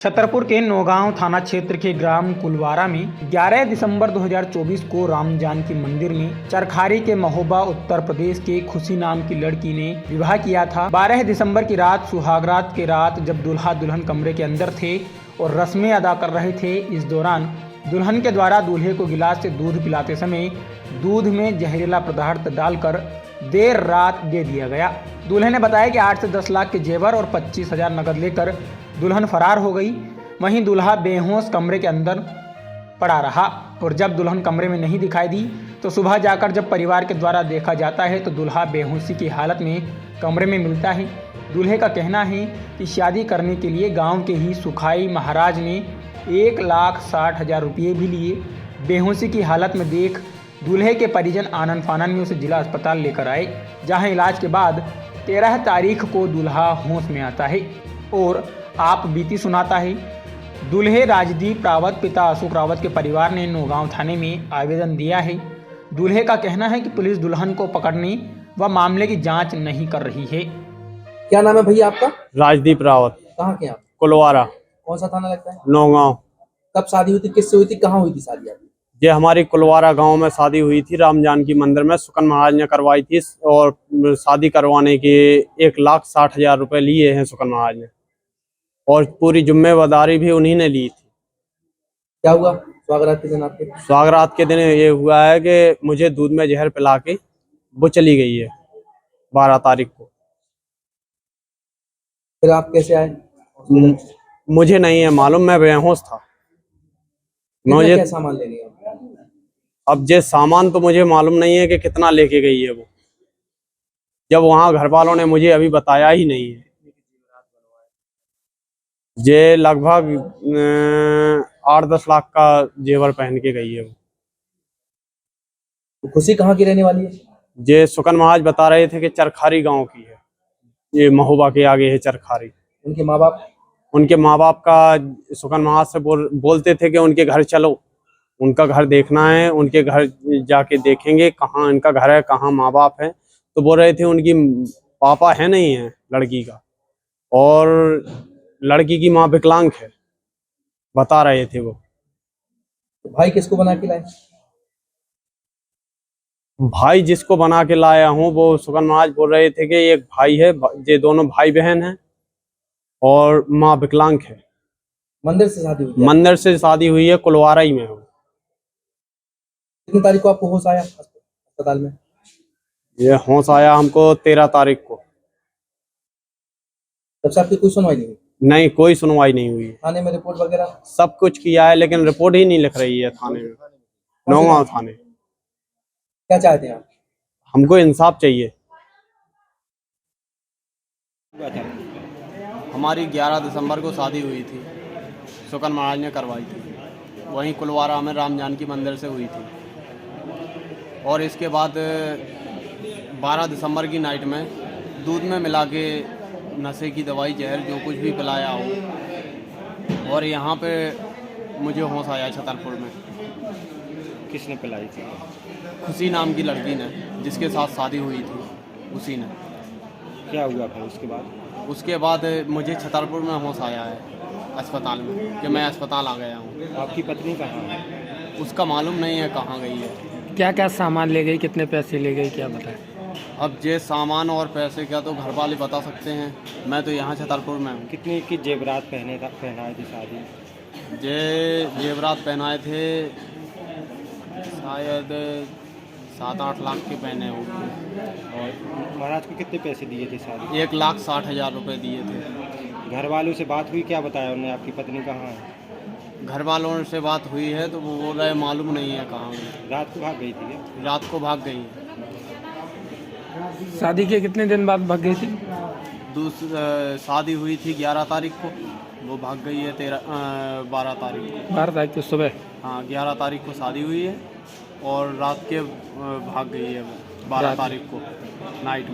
छतरपुर के नौगांव थाना क्षेत्र के ग्राम कुलवारा में 11 दिसंबर 2024 को राम जानकी मंदिर में चरखारी के महोबा उत्तर प्रदेश के खुशी नाम की लड़की ने विवाह किया था। 12 दिसंबर की रात सुहागरात के रात जब दूल्हा दुल्हन कमरे के अंदर थे और रस्में अदा कर रहे थे, इस दौरान दुल्हन के द्वारा दूल्हे को गिलास से दूध पिलाते समय दूध में जहरीला पदार्थ डालकर देर रात दे दिया गया। दूल्हे ने बताया कि 8 से 10 लाख के जेवर और 25,000 नकद लेकर दुल्हन फरार हो गई। वहीं दूल्हा बेहोश कमरे के अंदर पड़ा रहा और जब दुल्हन कमरे में नहीं दिखाई दी तो सुबह जाकर जब परिवार के द्वारा देखा जाता है तो दूल्हा बेहोशी की हालत में कमरे में मिलता है। दूल्हे का कहना है कि शादी करने के लिए गांव के ही सुखाई महाराज ने 1,60,000 रुपये भी लिए। बेहोशी की हालत में देख दूल्हे के परिजन आनन फानन में उसे जिला अस्पताल लेकर आए, जहां इलाज के बाद 13 तारीख को दूल्हा होश में आता है और आप बीती सुनाता है। दूल्हे राजदीप रावत पिता अशोक रावत के परिवार ने नौगांव थाने में आवेदन दिया है। दूल्हे का कहना है कि पुलिस दुल्हन को पकड़ने व मामले की जांच नहीं कर रही है। क्या नाम है भैया आपका? राजदीप रावत। कहाँ के आप? कुलवारा। कौन सा थाना लगता है? नौगांव। कब शादी हुई थी, किससे हुई थी, कहाँ हुई थी शादी आपकी? ये हमारी कुलवारा गांव में शादी हुई थी। राम जानकी मंदिर में सुकन महाराज ने करवाई थी और शादी करवाने के 1,60,000 रुपये लिए हैं सुकन महाराज ने और पूरी जिम्मेदारी भी उन्हीं ने ली थी। क्या हुआ स्वागरात के दिन आपके? स्वागरात के दिन ये हुआ है कि मुझे दूध में जहर पिला के वो चली गई है 12 तारीख को। फिर आप कैसे आए? मुझे नहीं है मालूम, मैं बेहोश था। मुझे क्या सामान ले लिया? अब ये सामान तो मुझे मालूम नहीं है कि कितना लेके गई है वो, जब वहाँ घर वालों ने मुझे अभी बताया ही नहीं है। ये लगभग 8-10 लाख का जेवर पहन के गई है वो। तो खुशी कहाँ की रहने वाली है? ये सुकन महाराज बता रहे थे कि चरखारी गांव की है, ये महोबा के आगे है चरखारी। उनके माँ बाप? उनके माँ बाप का सुकन महाराज से बोलते थे कि उनके घर चलो, उनका घर देखना है, उनके घर जाके देखेंगे कहाँ इनका घर है, कहाँ माँ बाप है। तो बोल रहे थे उनकी पापा है नहीं है लड़की का और लड़की की माँ विकलांग है, बता रहे थे वो। तो भाई किसको बना के लाए? भाई जिसको बना के लाया हूँ वो सुकन महाराज बोल रहे थे कि एक भाई है, ये दोनों भाई बहन हैं और माँ विकलांग है। मंदिर से शादी हुई? मंदिर से शादी हुई है, कुलवारा ही में हो। कितनी तारीख को आपको होश आया अस्पताल में? ये होश आया हमको 13 तारीख को। तब से आपकी कोई सुनवाई नहीं हुई? नहीं, कोई सुनवाई नहीं हुई। थाने में रिपोर्ट वगैरह? सब कुछ किया है लेकिन रिपोर्ट ही नहीं लिख रही है थाने में, नौगांव थाने। क्या चाहते हैं आप? हमको इंसाफ चाहिए। हमारी 11 दिसंबर को शादी हुई थी, सुकन महाराज ने करवाई थी, वहीं कुलवारा में राम जानकी मंदिर से हुई थी। और इसके बाद 12 दिसंबर की नाइट में दूध में मिला के नशे की दवाई जहर जो कुछ भी पिलाया हो और यहाँ पे मुझे होश आया छतरपुर में। किसने पिलाई थी? खुशी नाम की लड़की ने, जिसके साथ शादी हुई थी, उसी ने। क्या हुआ फिर उसके बाद? उसके बाद मुझे छतरपुर में होश आया है अस्पताल में कि मैं अस्पताल आ गया हूँ। आपकी पत्नी कहाँ है? उसका मालूम नहीं है कहाँ गई है। क्या क्या सामान ले गई, कितने पैसे ले गई, क्या बताएं? अब ये सामान और पैसे क्या तो घर वाले बता सकते हैं, मैं तो यहाँ छतरपुर में हूँ। कितने की जेवरात पहनाए थे शादी? ये जेवरात पहनाए थे शायद 7-8 लाख के पहने होंगे। और महाराज को कितने पैसे दिए थे शादी? 1,60,000 रुपये दिए थे। घर वालों से बात हुई, क्या बताया उन्होंने? आपकी पत्नी कहाँ है? घर वालों से बात हुई है तो वो बोल रहे मालूम नहीं है कहाँ गई। रात को भाग गई थी क्या? रात को भाग गई है। शादी के कितने दिन बाद भाग गई थी? शादी हुई थी 11 तारीख को, वो भाग गई है 12 तारीख को। 12 तारीख को सुबह? हाँ, 11 तारीख को शादी हुई है और रात के भाग गई है वो 12 तारीख को नाइट में।